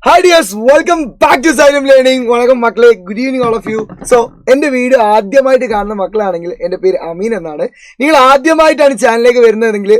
Hi dears, welcome back to Xylem Learning. വണക്കം മക്കളെ, good evening all of you. So എന്റെ video ആദ്യമായിട്ട് കാണുന്ന മക്കളാണെങ്കിൽ എന്റെ പേര് അമീൻ എന്നാണ്. നിങ്ങൾ ആദ്യമായിട്ടാണ് ചാനലിലേക്ക് വരുന്നതെങ്കിൽ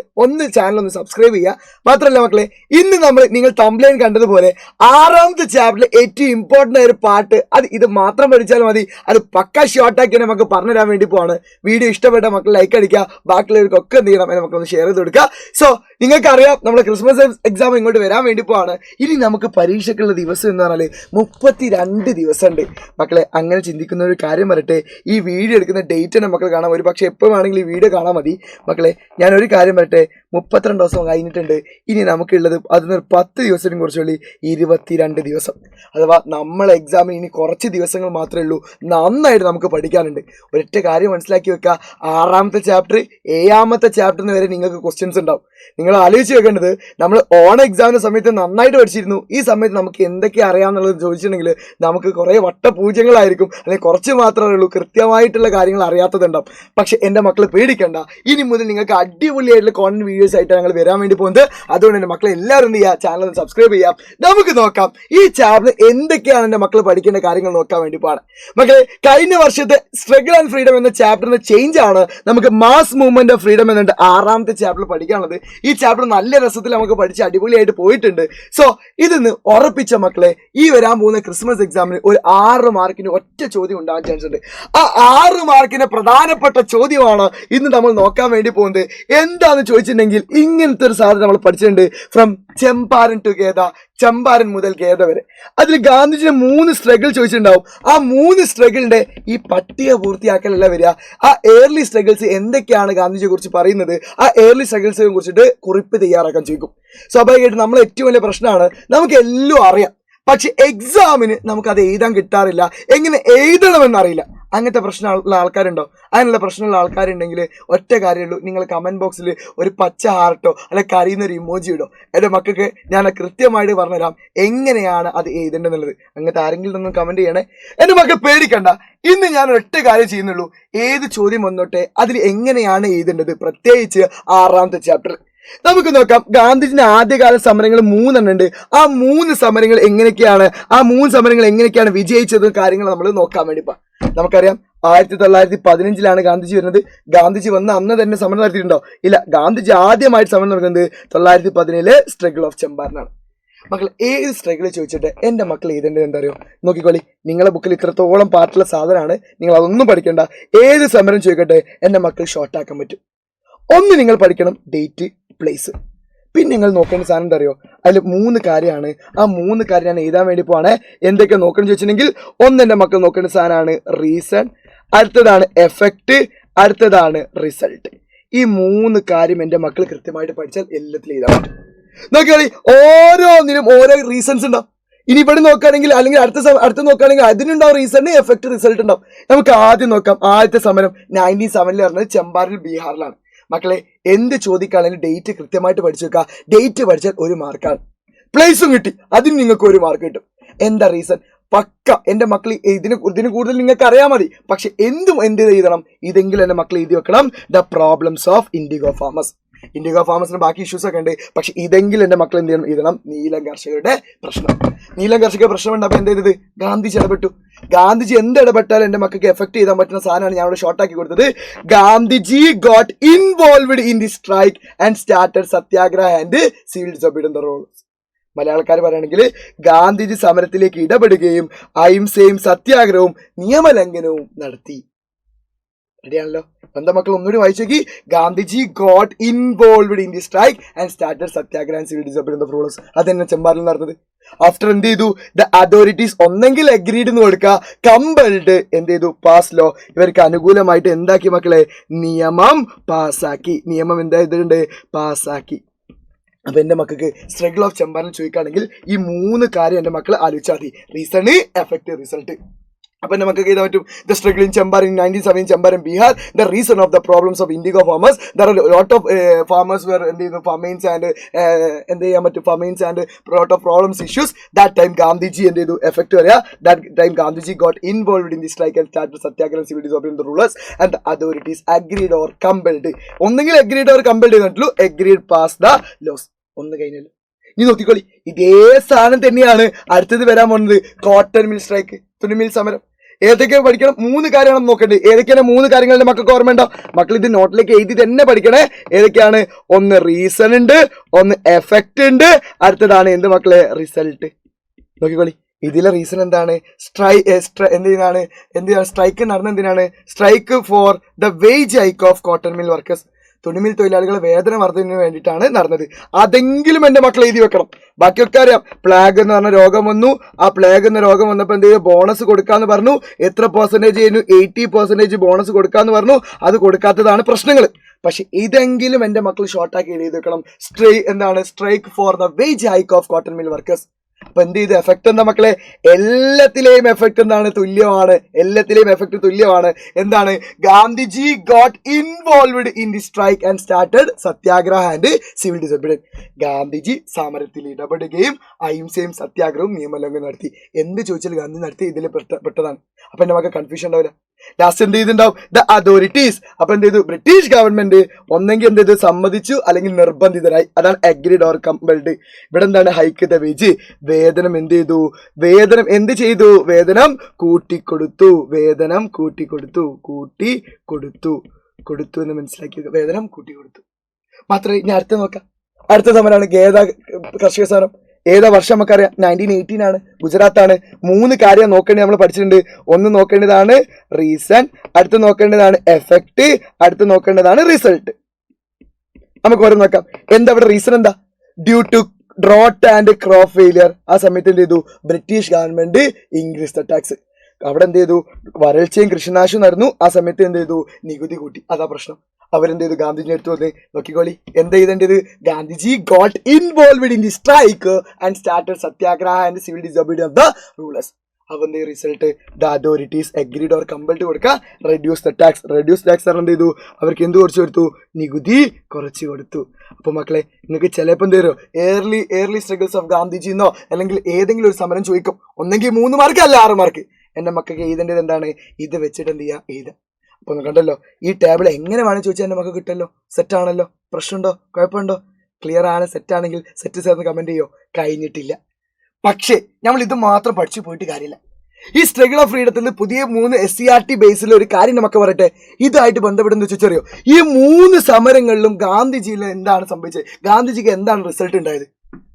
ചാനൽ ഒന്ന് സബ്സ്ക്രൈബ് ചെയ്യുക. മാത്രമല്ല മക്കളെ, ഇന്ന് നിങ്ങൾ തംബ്ലൈൻ കണ്ടതുപോലെ 6ാമത്തെ ചാപ്റ്ററിൽ ഏറ്റവും ഇമ്പോർട്ടൻ്റ് ആയ ഒരു പാട്ട്, ഇത് മാത്രം പഠിച്ചാൽ മതി. അത് പക്ക ഷോർട്ടാക്കി നമുക്ക് പറഞ്ഞുതരാൻ വേണ്ടി പോവാണ്. വീഡിയോ ഇഷ്ടപ്പെട്ട മക്കൾ ലൈക്ക് അടിക്കുക, ബാക്കിയുള്ളവർക്കൊക്കെ എന്ത് ചെയ്യണം എന്നെ മക്കളൊന്ന് ഷെയർ ചെയ്ത് കൊടുക്കുക. സോ നിങ്ങൾക്കറിയാം, നമ്മുടെ ക്രിസ്മസ് എക്സാം ഇങ്ങോട്ട് വരാൻ വേണ്ടി പോവാണ്. ഇനി നമുക്ക് പരീക്ഷയ്ക്കുള്ള ദിവസം എന്ന് പറഞ്ഞാൽ 32 ദിവസമുണ്ട് മക്കളെ. അങ്ങനെ ചിന്തിക്കുന്ന ഒരു കാര്യം പറയട്ടെ, ഈ വീഡിയോ എടുക്കുന്ന ഡേറ്റ് തന്നെ മക്കൾ കാണാം. ഒരു പക്ഷേ എപ്പോൾ വേണമെങ്കിലും ഈ വീഡിയോ കാണാൻ മതി മക്കളെ. ഞാനൊരു കാര്യം പറയട്ടെ, 32 ദിവസം കഴിഞ്ഞിട്ടുണ്ട്. ഇനി നമുക്കുള്ളത് അതിനൊരു 10 ദിവസത്തിനും കുറച്ചുള്ളി 22 ദിവസം. അഥവാ നമ്മളെ എക്സാമിന് ഇനി കുറച്ച് ദിവസങ്ങൾ മാത്രമേ ഉള്ളൂ. നന്നായിട്ട് നമുക്ക് പഠിക്കാനുണ്ട്. ഒരൊറ്റ കാര്യം മനസ്സിലാക്കി വെക്കുക, 6ാമത്തെ ചാപ്റ്റർ 7ാമത്തെ ചാപ്റ്ററിന് വരെ നിങ്ങൾക്ക് ക്വസ്റ്റ്യൻസ് ഉണ്ടാവും. നിങ്ങൾ ആലോചിച്ച് വെക്കേണ്ടത്, നമ്മൾ ഓൺ എക്സാമിന്റെ സമയത്ത് നന്നായിട്ട് പഠിച്ചിരുന്നു. ഈ സമയത്ത് നമുക്ക് എന്തൊക്കെ അറിയാമെന്നുള്ളത് ചോദിച്ചിട്ടുണ്ടെങ്കിൽ നമുക്ക് കുറേ വട്ടപൂജ്യങ്ങളായിരിക്കും, അല്ലെങ്കിൽ കുറച്ച് മാത്രമേ ഉള്ളൂ കൃത്യമായിട്ടുള്ള കാര്യങ്ങൾ അറിയാത്തതുണ്ടാവും. പക്ഷെ എൻ്റെ മക്കൾ പേടിക്കണ്ട, ഇനി മുതൽ നിങ്ങൾക്ക് അടിപൊളിയായിട്ടുള്ള കോണ്ടന്റ് വീഡിയോസ് ആയിട്ട് ഞങ്ങൾ വരാൻ വേണ്ടി പോകുന്നത്. അതുകൊണ്ട് എൻ്റെ മക്കളെ എല്ലാവരും എന്ത് ചെയ്യുക, ചാനൽ ഒന്ന് സബ്സ്ക്രൈബ് ചെയ്യാം. നമുക്ക് നോക്കാം ഈ ചാപ്റ്റർ എന്തൊക്കെയാണ് എൻ്റെ മക്കൾ പഠിക്കേണ്ട കാര്യങ്ങൾ നോക്കാൻ വേണ്ടി പോകണം മക്കളെ. കഴിഞ്ഞ വർഷത്തെ സ്ട്രഗിൾ ആൻഡ് ഫ്രീഡം എന്ന ചാപ്റ്ററിന്റെ ചേഞ്ച് ആണ് നമുക്ക് മാസ് മൂവ്മെന്റ് ഓഫ് ഫ്രീഡം എന്നുണ്ട് 6ാമത്തെ ചാപ്റ്ററിൽ പഠിക്കാനുള്ളത്. ഈ ചാപ്റ്റർ നല്ല രസത്തിൽ നമുക്ക് പഠിച്ച് അടിപൊളിയായിട്ട് പോയിട്ടുണ്ട്. സോ ഇതിന്ന് ഉറപ്പിച്ച മക്കളെ, ഈ വരാൻ പോകുന്ന ക്രിസ്മസ് എക്സാമിന് ഒരു 6 മാർക്കിന് ഒറ്റ ചോദ്യം ഉണ്ടാകാൻ ചാൻസ് ഉണ്ട്. ആ 6 മാർക്കിന് പ്രധാനപ്പെട്ട ചോദ്യമാണ് ഇന്ന് നമ്മൾ നോക്കാൻ വേണ്ടി പോകുന്നത്. എന്താന്ന് ചോദിച്ചിട്ടുണ്ടെങ്കിൽ, ഇങ്ങനത്തെ ഒരു സാധനം നമ്മൾ പഠിച്ചിട്ടുണ്ട്. ഫ്രം ചമ്പാരൻ ടു ഗേദ, ചമ്പാരൻ മുതൽ ഗേദ വരെ. അതിൽ ഗാന്ധിജിയുടെ 3 സ്ട്രഗിൾ ചോദിച്ചിട്ടുണ്ടാവും. ആ 3 സ്ട്രഗിളിന്റെ ഈ പട്ടിക പൂർത്തിയാക്കലല്ല വരിക. ആ ഏർലി സ്ട്രഗിൾസ് എന്തൊക്കെയാണ് ഗാന്ധിജിയെ കുറിച്ച് പറയുന്നത്, ആ ഏർലി സ്ട്രഗിൾസിനെ കുറിച്ചിട്ട് കുറിപ്പ് തയ്യാറാക്കാൻ ചോദിക്കും. സ്വാഭാവികമായിട്ട് നമ്മൾ ഏറ്റവും വലിയ പ്രശ്നമാണ്, നമുക്ക് എല്ലാം അറിയാം, പക്ഷെ എക്സാമിന് നമുക്കത് എഴുതാൻ കിട്ടാറില്ല. എങ്ങനെ എഴുതണമെന്നറിയില്ല. അങ്ങനത്തെ പ്രശ്നമുള്ള ആൾക്കാരുണ്ടോ? അങ്ങനെയുള്ള പ്രശ്നമുള്ള ആൾക്കാരുണ്ടെങ്കിൽ ഒറ്റ കാര്യമുള്ളൂ, നിങ്ങൾ കമന്റ് ബോക്സിൽ ഒരു പച്ച ഹാർട്ടോ അല്ലെ കരയുന്ന ഒരു ഇമോജി ഇടോ. എൻ്റെ മക്കൾക്ക് ഞാൻ കൃത്യമായിട്ട് പറഞ്ഞുതരാം എങ്ങനെയാണ് അത് എഴുതേണ്ടതെന്നുള്ളത്. അങ്ങനത്തെ ആരെങ്കിലും ഒന്നും കമന്റ് ചെയ്യണേ. എൻ്റെ മക്കൾ പേടിക്കണ്ട, ഇന്ന് ഞാൻ ഒറ്റ കാര്യം ചെയ്യുന്നുള്ളൂ. ഏത് ചോദ്യം വന്നോട്ടെ അതിൽ എങ്ങനെയാണ് എഴുതേണ്ടത്, പ്രത്യേകിച്ച് 6ാമത്തെ ചാപ്റ്റർ നമുക്ക് നോക്കാം. ഗാന്ധിജിന്റെ ആദ്യകാല സമരങ്ങൾ 3 ഉണ്ട്. ആ 3 സമരങ്ങൾ എങ്ങനെയൊക്കെയാണ് വിജയിച്ചത് കാര്യങ്ങൾ നമ്മൾ നോക്കാൻ വേണ്ടി നമുക്കറിയാം. 1915 ഗാന്ധിജി വരുന്നത്. ഗാന്ധിജി വന്ന അന്ന് തന്നെ സമരം നടത്തിയിട്ടുണ്ടോ? ഇല്ല. ഗാന്ധിജി ആദ്യമായിട്ട് സമരം നടക്കുന്നത് 1917 സ്ട്രഗിൾ ഓഫ് ചമ്പാരനാണ്. മക്കൾ ഏത് സ്ട്രഗിൾ ചോദിച്ചിട്ട് എൻ്റെ മക്കൾ എഴുതേണ്ടത് എന്താ അറിയോ? നോക്കിക്കോളി, നിങ്ങളെ ബുക്കിൽ ഇത്രത്തോളം പാർട്ടുള്ള സാധനമാണ്. നിങ്ങൾ അതൊന്നും പഠിക്കേണ്ട. ഏത് സമരം ചോദിക്കട്ടെ എൻ്റെ മക്കൾ ഷോർട്ടാക്കാൻ പറ്റും. ഒന്ന് നിങ്ങൾ പഠിക്കണം, ഡേറ്റ്, പ്ലേസ്. പിന്നെ നിങ്ങൾ നോക്കേണ്ട സാധനം എന്താ അറിയോ? അതിൽ 3 കാര്യമാണ്. ആ 3 കാര്യം ഞാൻ എഴുതാൻ വേണ്ടി പോവാണ്. എന്തൊക്കെ നോക്കണം ചോദിച്ചിട്ടുണ്ടെങ്കിൽ, എൻ്റെ മക്കൾ നോക്കേണ്ട സാധനമാണ് റീസൺ, അടുത്തതാണ് എഫക്റ്റ്, അടുത്തതാണ് റിസൾട്ട്. ഈ 3 കാര്യം എൻ്റെ മക്കൾ കൃത്യമായിട്ട് പഠിച്ചാൽ എല്ലാത്തിലും എഴുതാൻ പറ്റും. നോക്കിയാൽ ഓരോന്നിനും ഓരോ റീസൺസ് ഉണ്ടാവും. ഇനി ഇവിടെ നോക്കുകയാണെങ്കിൽ, അല്ലെങ്കിൽ അടുത്ത നോക്കുകയാണെങ്കിൽ അതിനുണ്ടാവും റീസൺ, എഫക്റ്റ്, റിസൾട്ട് ഉണ്ടാവും. നമുക്ക് ആദ്യം നോക്കാം. ആദ്യത്തെ സമരം 1907 പറഞ്ഞത് ചമ്പാരൻ, ബീഹാറിലാണ്. മക്കളെ എന്ത് ചോദിക്കുകയാണെങ്കിലും ഡേറ്റ് കൃത്യമായിട്ട് പഠിച്ചു വെക്കുക. ഡേറ്റ് പഠിച്ചാൽ 1 മാർക്കാണ്. പ്ലേസും കിട്ടി, അതിന് നിങ്ങൾക്ക് 1 മാർക്ക് കിട്ടും. എന്താ റീസൺ? പക്ക എൻ്റെ മക്കൾ ഇതിന് കൂടുതൽ നിങ്ങൾക്ക് അറിയാൻ മതി. പക്ഷെ എന്ത് എഴുതണം? ഇതെങ്കിലും എൻ്റെ മക്കൾ എഴുതി വെക്കണം. The problems of indigo farmers. Indigo ഫാമേഴ്സിന് ബാക്കി ഇഷ്യൂസ് ഒക്കെ ഉണ്ട്, പക്ഷെ ഇതെങ്കിലും എൻ്റെ മക്കൾ എന്ത് ചെയ്യണം? എഴുതണം. നീലം കർഷകരുടെ പ്രശ്നം. നീലം കർഷക പ്രശ്നം ഉണ്ടാകുമ്പോൾ എന്ത് ചെയ്തത്? ഗാന്ധിജി ഇടപെട്ടു. ഗാന്ധിജി എന്ത് ഇടപെട്ടാലും എൻ്റെ മക്കൾക്ക് എഫക്ട് ചെയ്താൻ പറ്റുന്ന സാധനമാണ് ഞാൻ ഇവിടെ ഷോർട്ടാക്കി കൊടുത്തത്. Gandhiji got involved in the strike and started satyagraha and civil disobedience the rules. മലയാളക്കാർ പറയുകയാണെങ്കിൽ, ഗാന്ധിജി സമരത്തിലേക്ക് ഇടപെടുകയും അഹിംസയും സത്യാഗ്രഹവും നിയമലംഘനവും നടത്തി. റെഡിയാണല്ലോ? എന്താ മക്കൾ ഒന്നുകൂടി വായിച്ചു നോക്കി. Gandhiji got involved in the strike and started satyagraha and civil disobedience of rulers. അതെന്നെ ചമ്പാരനിൽ നടന്നത്. ആഫ്റ്റർ എന്ത് ചെയ്തു? ദ അതോറിറ്റീസ് ഒന്നെങ്കിൽ അഗ്രീഡ് എന്ന് കൊടുക്കുക, കമ്പൽഡ് എന്ത് ചെയ്തു? Pass law. ഇവർക്ക് അനുകൂലമായിട്ട് എന്താക്കി മക്കളെ? നിയമം പാസ്സാക്കി. നിയമം എന്താ ചെയ്തിട്ടുണ്ട്? പാസ്സാക്കി. അപ്പൊ എൻ്റെ മക്കൾക്ക് സ്ട്രഗിൾ ഓഫ് ചമ്പാരൻ ചോദിക്കുകയാണെങ്കിൽ ഈ 3 കാര്യം എൻ്റെ മക്കൾ ആലോചിച്ചാൽ മതി. Reason, effect, result. അപ്പൊ നമുക്ക് എഴുതാൻ പറ്റും. The struggle in Champaran in 1917 Champaran Bihar, the reason of the problems of indigo farmers. There are lot of farmers were എന്ത് ചെയ്യുന്നു? ഫമൈൻസ് ആൻഡ് എന്ത് ചെയ്യാൻ പറ്റും? Famines and lot of problems issues. That time Gandhiji എന്ത് ചെയ്തു? എഫക്ട് വരിക. That time Gandhiji got involved in the strike and started satyagraha civil disobedience the rulers and the authorities agreed or compelled. ഒന്നെങ്കിൽ agreed or compelled ചെയ്തിട്ടുള്ളൂ. Agreed pass the laws. ഒന്ന് കഴിഞ്ഞല്ലോ. ഇനി നോക്കിക്കോളി, ഇതേ സാധനം തന്നെയാണ് അടുത്തത് വരാൻ പോകുന്നത്. കോട്ടൺ മിൽ സ്ട്രൈക്ക്, തുണിമിൽ സമരം. ഏതൊക്കെ പഠിക്കണം? 3 കാര്യമാണ് നോക്കേണ്ടത്. ഏതൊക്കെയാണ് 3 കാര്യങ്ങളുടെ മക്കൾക്ക് ഓർമ്മയുണ്ടോ? മക്കൾ ഇത് നോട്ടിലേക്ക് എഴുതി തന്നെ പഠിക്കണേ. ഏതൊക്കെയാണ്? ഒന്ന് റീസൺ ഉണ്ട്, ഒന്ന് എഫക്റ്റ് ഉണ്ട്, അടുത്തതാണ് എന്ത് മക്കളെ? റിസൾട്ട്. നോക്കിക്കോളി, ഇതിലെ റീസൺ എന്താണ്? എന്തിനാണ് സ്ട്രൈക്ക് നടന്നത്? എന്തിനാണ് strike? For the wage hike of cotton mill workers. തുണിമിൽ തൊഴിലാളികളെ വേതന വർദ്ധനവിന് വേണ്ടിയിട്ടാണ് നടന്നത്. അതെങ്കിലും എന്റെ മക്കൾ എഴുതി വെക്കണം. ബാക്കിയൊക്കെ അറിയാം. പ്ലാഗ് എന്ന് പറഞ്ഞ രോഗം വന്നു. ആ പ്ലാഗ് എന്ന രോഗം വന്നപ്പോൾ എന്ത് ചെയ്യും? ബോണസ് കൊടുക്കാന്ന് പറഞ്ഞു. എത്ര പെർസെന്റേജ് ചെയ്യുന്നു? 80% ബോണസ് കൊടുക്കാന്ന് പറഞ്ഞു. അത് കൊടുക്കാത്തതാണ് പ്രശ്നങ്ങൾ. പക്ഷെ ഇതെങ്കിലും എന്റെ മക്കൾ ഷോർട്ടാക്കി എഴുതി വെക്കണം. Strike for the wage hike of cotton mill workers. അപ്പൊ എന്ത് ചെയ്ത്? എഫക്ട് എന്താ മക്കളെ? എല്ലാത്തിലെയും എഫക്ട് എന്താണ്? തുല്യമാണ്. എല്ലാത്തിലെയും എഫക്ട് തുല്യമാണ്. എന്താണ്? Gandhiji got involved in the strike and started satyagraha and civil disobedience. Gandhiji സമരത്തിൽ ഇടപെടുകയും അഹിംസയും സത്യാഗ്രഹവും നിയമലംഘനം നടത്തി. എന്ത് ചോദിച്ചാൽ ഗാന്ധി നടത്തി ഇതിൽ പെട്ടതാണ്. അപ്പൊ എന്റെ മക്കൾ കൺഫ്യൂഷൻ ഉണ്ടാവില്ല. ലാസ്റ്റ് എന്ത് ചെയ്തിട്ടുണ്ടാവും? The authorities. അപ്പൊ എന്ത് ചെയ്തു? ബ്രിട്ടീഷ് ഗവൺമെന്റ് ഒന്നെങ്കിൽ എന്ത് ചെയ്തു? സമ്മതിച്ചു, അല്ലെങ്കിൽ നിർബന്ധിതരായി. അതാണ് അഗ്രീഡ് ഓർ കമ്പൽഡ്. ഇവിടെ എന്താണ്? Hike the wage. വേതനം എന്ത് ചെയ്തു? വേതനം എന്ത് ചെയ്തു? വേതനം കൂട്ടിക്കൊടുത്തു. വേതനം കൂട്ടിക്കൊടുത്തു. കൊടുത്തു എന്ന് മനസ്സിലാക്കി. വേതനം കൂട്ടിക്കൊടുത്തു. മാത്രമേ ഇനി അടുത്ത നോക്കാം. അടുത്ത സമരമാണ് ഗേദ കർഷക സമരം. ഏതാ വർഷം നമുക്കറിയാം? 1918 ആണ്. ഗുജറാത്താണ്. 3 കാര്യം നോക്കേണ്ടത് നമ്മൾ പഠിച്ചിട്ടുണ്ട്. ഒന്ന് നോക്കേണ്ടതാണ് റീസൺ, അടുത്ത് നോക്കേണ്ടതാണ് എഫക്ട്, അടുത്ത് നോക്കേണ്ടതാണ് റിസൾട്ട്. നമുക്ക് ഓരോ നോക്കാം. എന്താ ഇവിടെ റീസൺ? എന്താ? Due to drought and crop failure. ആ സമയത്ത് എന്ത് ചെയ്തു? British government increase the tax. അവിടെ എന്ത് ചെയ്തു? വരൾച്ചയും കൃഷിനാശവും നടന്നു. ആ സമയത്ത് എന്ത് ചെയ്തു? നികുതി കൂട്ടി. അതാ പ്രശ്നം. അവരെന്ത് ചെയ്തു? ഗാന്ധിജി എടുത്തു വന്ന് നോക്കിക്കോളി. എന്താ ചെയ്തേണ്ടത്? Gandhiji got involved in the strike and started satyagraha and civil disobedience of the rulers. അപ്പൊ എന്ത് result? The authorities agreed or compelled കൊടുക്കുക. Reduce the tax. Reduce tax എന്ത് ചെയ്തു? അവർക്ക് എന്ത് കുറച്ച് കൊടുത്തു? നികുതി കുറച്ച് കൊടുത്തു. അപ്പൊ മക്കളെ, നിങ്ങൾക്ക് ചിലപ്പോൾ എന്ത് തരും? ഏർലി സ്ട്രഗിൾസ് ഓഫ് ഗാന്ധിജി എന്നോ അല്ലെങ്കിൽ ഏതെങ്കിലും ഒരു സമരം ചോദിക്കും. ഒന്നെങ്കിൽ 3 മാർക്ക്, അല്ല 6 മാർക്ക്. എന്റെ മക്കൾക്ക് എഴുതേണ്ടത് എന്താണ്? ഇത് വെച്ചിട്ട് എന്ത് ചെയ്യുക? എഴുതാം. അപ്പൊ കണ്ടല്ലോ, ഈ ടേബിൾ എങ്ങനെ വേണമെന്ന് ചോദിച്ചാൽ എന്റെ മക്കൾ കിട്ടല്ലോ. സെറ്റ് ആണല്ലോ? പ്രശ്നമുണ്ടോ? കുഴപ്പമുണ്ടോ? ക്ലിയർ ആണ്? സെറ്റ് ആണെങ്കിൽ സെറ്റ് ചേർന്ന് കമന്റ് ചെയ്യോ? കഴിഞ്ഞിട്ടില്ല. പക്ഷേ നമ്മൾ ഇത് മാത്രം പഠിച്ചു പോയിട്ട് കാര്യമില്ല. ഈ സ്ട്രഗിൾ ഓഫ് ഫ്രീഡത്തിൽ പുതിയ 3 SCERT ബേസിൽ ഒരു കാര്യം നമുക്ക് പറയട്ടെ. ഇതായിട്ട് ബന്ധപ്പെടുന്ന ചോദിച്ചറിയോ? ഈ 3 സമരങ്ങളിലും ഗാന്ധിജിയിൽ എന്താണ് സംഭവിച്ചത്? ഗാന്ധിജിക്ക് എന്താണ് റിസൾട്ട് ഉണ്ടായത്?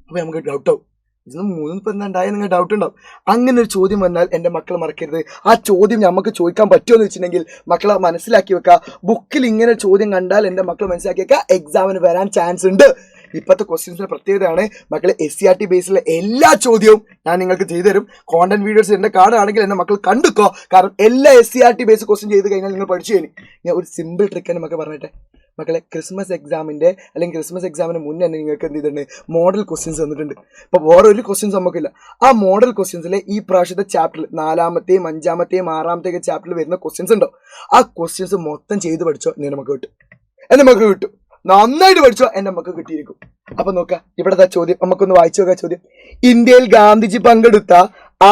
അപ്പൊ നമുക്ക് ഡൗട്ട് ആവും. ഇതിന് 3 ഇപ്പം എന്താ ഉണ്ടായത്? നിങ്ങൾ ഡൗട്ട് ഉണ്ടാവും. അങ്ങനെ ഒരു ചോദ്യം വന്നാൽ എൻ്റെ മക്കൾ മറക്കരുത്. ആ ചോദ്യം നമുക്ക് ചോദിക്കാൻ പറ്റുമോ എന്ന് വെച്ചിട്ടുണ്ടെങ്കിൽ മക്കളെ മനസ്സിലാക്കി വെക്കുക. ബുക്കിൽ ഇങ്ങനെ ചോദ്യം കണ്ടാൽ എൻ്റെ മക്കൾ മനസ്സിലാക്കി വെക്കുക, എക്സാമിന് വരാൻ ചാൻസ് ഉണ്ട്. ഇപ്പോഴത്തെ ക്വസ്റ്റ്യൻസിന്റെ പ്രത്യേകതയാണ് മക്കളെ, SCERT ബേസിലെ എല്ലാ ചോദ്യവും ഞാൻ നിങ്ങൾക്ക് ചെയ്തു തരും. കോണ്ടന്റ് വീഡിയോസ് എൻ്റെ കാണുകയാണെങ്കിൽ എൻ്റെ മക്കൾ കണ്ടുക്കോ. കാരണം എല്ലാ SCERT ബേസ് ക്വസ്റ്റ്യൻ ചെയ്ത് കഴിഞ്ഞാൽ നിങ്ങൾ പഠിച്ചു കഴിഞ്ഞു. ഞാൻ ഒരു സിമ്പിൾ ട്രിക്ക് നമുക്ക് പറഞ്ഞിട്ടെ മക്കളെ. ക്രിസ്മസ് എക്സാമിന് മുന്നേ തന്നെ നിങ്ങൾക്ക് എന്ത് ചെയ്തിട്ടുണ്ട്? മോഡൽ ക്വസ്റ്റ്യൻസ് തന്നിട്ടുണ്ട്. അപ്പോൾ വേറെ ഒരു ക്വസ്റ്റ്യൻസ് നമുക്കില്ല. ആ മോഡൽ ക്വസ്റ്റ്യൻസിലെ ഈ പ്രാവശ്യത്തെ ചാപ്റ്ററിൽ 4-ാമത്തെയും 5-ാമത്തെയും 6-ാമത്തെയും ചാപ്റ്ററിൽ വരുന്ന ക്വസ്റ്റ്യൻസ് ഉണ്ടോ? ആ ക്വസ്റ്റ്യൻസ് മൊത്തം ചെയ്ത് പഠിച്ചോ എന്നെ നമുക്ക് കിട്ടും. നന്നായിട്ട് പഠിച്ചോ എന്നെ നമുക്ക് കിട്ടിയിരിക്കും. അപ്പൊ നോക്കാം, ഇവിടത്തെ ചോദ്യം നമുക്കൊന്ന് വായിച്ചു നോക്കാം. ചോദ്യം: ഇന്ത്യയിൽ ഗാന്ധിജി പങ്കെടുത്ത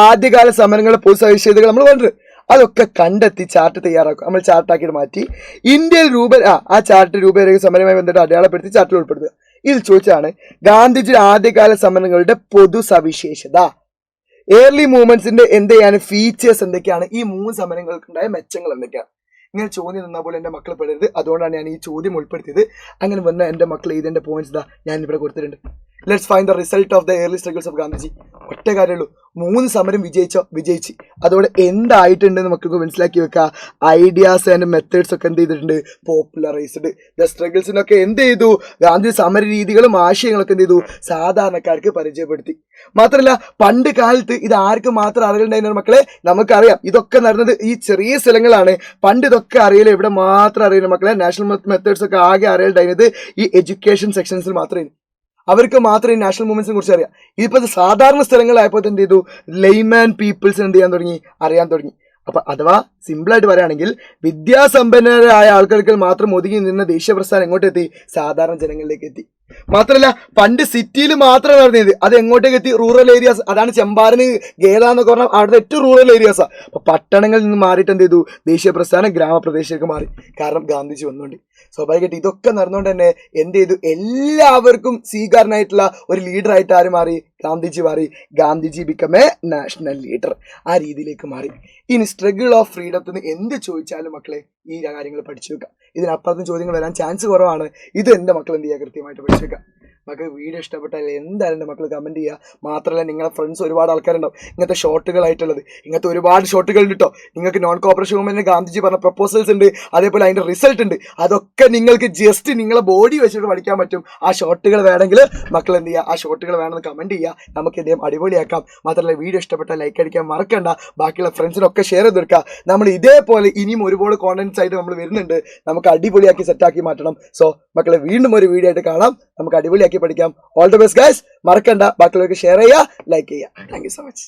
ആദ്യകാല സമരങ്ങളുടെ പൊതുസവിശേഷതകൾ നമ്മൾ കണ്ടു. അതൊക്കെ കണ്ടെത്തി ചാർട്ട് തയ്യാറാക്കും. നമ്മൾ ചാർട്ടാക്കിയിട്ട് മാറ്റി ഇന്ത്യയിൽ ആ ചാർട്ട് രൂപരേഖ സമരവുമായി ബന്ധപ്പെട്ട് അടയാളപ്പെടുത്തി ചാർട്ടിൽ ഉൾപ്പെടുത്തുക. ഇതിൽ ചോദിച്ചാണ് ഗാന്ധിജിയുടെ ആദ്യകാല സമരങ്ങളുടെ പൊതു സവിശേഷത. ഏർലി മൂവ്മെന്റ്സിന്റെ എന്തൊക്കെയാണ് ഫീച്ചേഴ്സ്? എന്തൊക്കെയാണ് ഈ 3 സമരങ്ങൾക്കുണ്ടായ മെച്ചങ്ങൾ? എന്തൊക്കെയാണ്? ഇങ്ങനെ ചോദ്യം തന്നാൽ പോലെ എൻ്റെ മക്കൾ പെടരുത്. അതുകൊണ്ടാണ് ഞാൻ ഈ ചോദ്യം ഉൾപ്പെടുത്തിയത്. അങ്ങനെ വന്ന എൻ്റെ മക്കൾ ഇതിൻ്റെ പോയിന്റ്സ് ഞാൻ ഇവിടെ കൊടുത്തിട്ടുണ്ട്. Let's find the result of the early struggles of Gandhiji. ഒറ്റ കാര്യമുള്ളൂ, 3 സമരം വിജയിച്ച് അതോടെ എന്തായിട്ടുണ്ട് നമുക്ക് മനസ്സിലാക്കി വെക്കുക. ഐഡിയാസ് ആൻഡ് മെത്തേഡ്സ് ഒക്കെ എന്ത് ചെയ്തിട്ടുണ്ട്? പോപ്പുലറൈസ്ഡ്. ദ സ്ട്രഗിൾസിനൊക്കെ എന്ത് ചെയ്തു? ഗാന്ധി സമര രീതികളും ആശയങ്ങളൊക്കെ എന്ത് ചെയ്തു? സാധാരണക്കാർക്ക് പരിചയപ്പെടുത്തി. മാത്രമല്ല, പണ്ട് കാലത്ത് ഇത് ആർക്ക് മാത്രം അറിയലുണ്ടായിരുന്നു മക്കളെ? നമുക്കറിയാം ഇതൊക്കെ നടന്നത് ഈ ചെറിയ സ്ഥലങ്ങളാണ്. പണ്ട് ഇതൊക്കെ അറിയില്ല. ഇവിടെ മാത്രം അറിയില്ല മക്കളെ. നാഷണൽ മെത്തേഡ്സ് ഒക്കെ ആകെ അറിയലുണ്ടായിരുന്നത് ഈ എഡ്യൂക്കേഷൻ സെക്ഷൻസിൽ മാത്രമേ. അവർക്ക് മാത്രമേ നാഷണൽ മൂവ്മെന്റ്സിനെ കുറിച്ച് അറിയാം. ഇതിപ്പോൾ സാധാരണ സ്ഥലങ്ങളായപ്പോൾ എന്ത് ചെയ്തു? ലെയ്മാൻ പീപ്പിൾസ് എന്ത് ചെയ്യാൻ തുടങ്ങി? അറിയാൻ തുടങ്ങി. അപ്പൊ അഥവാ സിമ്പിളായിട്ട് പറയുകയാണെങ്കിൽ വിദ്യാസമ്പന്നരായ ആൾക്കാർക്ക് മാത്രം ഒതുങ്ങി നിന്ന ദേശീയ പ്രസ്ഥാനം എങ്ങോട്ട് എത്തി? സാധാരണ ജനങ്ങളിലേക്ക് എത്തി. മാത്രമല്ല പണ്ട് സിറ്റിയിൽ മാത്രം നടന്നത്, അത് എങ്ങോട്ടേക്ക് എത്തി? Rural areas. അതാണ് ചെമ്പാരന്, ഗേദ എന്നൊക്കെ പറഞ്ഞാൽ അവിടുത്തെ ഏറ്റവും റൂറൽ ഏരിയാസാണ്. അപ്പൊ പട്ടണങ്ങളിൽ നിന്ന് മാറിയിട്ട് എന്ത് ചെയ്തു? ദേശീയ പ്രസ്ഥാനം ഗ്രാമപ്രദേശത്തേക്ക് മാറി. കാരണം ഗാന്ധിജി വന്നുകൊണ്ട്. സ്വാഭാവികമായിട്ട് ഇതൊക്കെ നടന്നുകൊണ്ട് തന്നെ എന്ത് ചെയ്തു? എല്ലാവർക്കും സ്വീകാരനായിട്ടുള്ള ഒരു ലീഡറായിട്ട് ആര് മാറി? ഗാന്ധിജി മാറി. Gandhiji become A national leader. ആ രീതിയിലേക്ക് മാറി. ഇനി സ്ട്രഗിൾ ഓഫ് ഫ്രീഡത്തിന് എന്ത് ചോദിച്ചാലും മക്കളെ ഈ കാര്യങ്ങൾ പഠിച്ചു വെക്കുക. ഇതിനപ്പുറത്തും ചോദ്യങ്ങൾ വരാൻ ചാൻസ് കുറവാണ്. ഇത് എൻ്റെ മക്കൾ എന്ത് ചെയ്യുക? കൃത്യമായിട്ട് പഠിച്ചു വെക്കുക. മക്കൾ വീഡിയോ ഇഷ്ടപ്പെട്ടാൽ എന്തായാലും എൻ്റെ മക്കൾ കമൻറ്റ് ചെയ്യുക. മാത്രമല്ല നിങ്ങളെ ഫ്രണ്ട്സ് ഒരുപാട് ആൾക്കാരുണ്ടാവും ഇങ്ങനത്തെ ഷോർട്ടുകളായിട്ടുള്ളത്. ഇങ്ങനത്തെ ഒരുപാട് ഷോർട്ടുകൾ ഉണ്ട് കേട്ടോ. നിങ്ങൾക്ക് നോൺ കോപ്പറേഷൻ മൂവ്മെൻറ്റിന് ഗാന്ധിജി പറഞ്ഞ പ്രപ്പോസൽസ് ഉണ്ട്, അതേപോലെ അതിൻ്റെ റിസൾട്ട് ഉണ്ട്. അതൊക്കെ നിങ്ങൾക്ക് ജസ്റ്റ് നിങ്ങളെ ബോഡി വെച്ചിട്ട് പഠിക്കാൻ പറ്റും. ആ ഷോർട്ടുകൾ വേണമെങ്കിൽ മക്കൾ എന്ത് ചെയ്യുക? ആ ഷോർട്ടുകൾ വേണമെന്ന് കമൻറ്റ് ചെയ്യുക. നമുക്ക് ഇദ്ദേഹം അടിപൊളിയാക്കാം. മാത്രമല്ല വീഡിയോ ഇഷ്ടപ്പെട്ടാൽ ലൈക്ക് അടിക്കാൻ മറക്കണ്ട. ബാക്കിയുള്ള ഫ്രണ്ട്സിനൊക്കെ ഷെയർ ചെയ്ത് കൊടുക്കുക. നമ്മൾ ഇതേപോലെ ഇനിയും ഒരുപാട് കോണ്ടന്റ്സ് ആയിട്ട് നമ്മൾ വരുന്നുണ്ട്. നമുക്ക് അടിപൊളിയാക്കി സെറ്റാക്കി മാറ്റണം. സോ മക്കളെ വീണ്ടും ഒരു വീഡിയോ ആയിട്ട് കാണാം. നമുക്ക് അടിപൊളിയാക്കി പഠിക്കാം. All the best guys. മറക്കണ്ട, ബാക്കിയുള്ളവർക്ക് ഷെയർ ചെയ്യുക, ലൈക്ക് ചെയ്യുക. Thank you so much.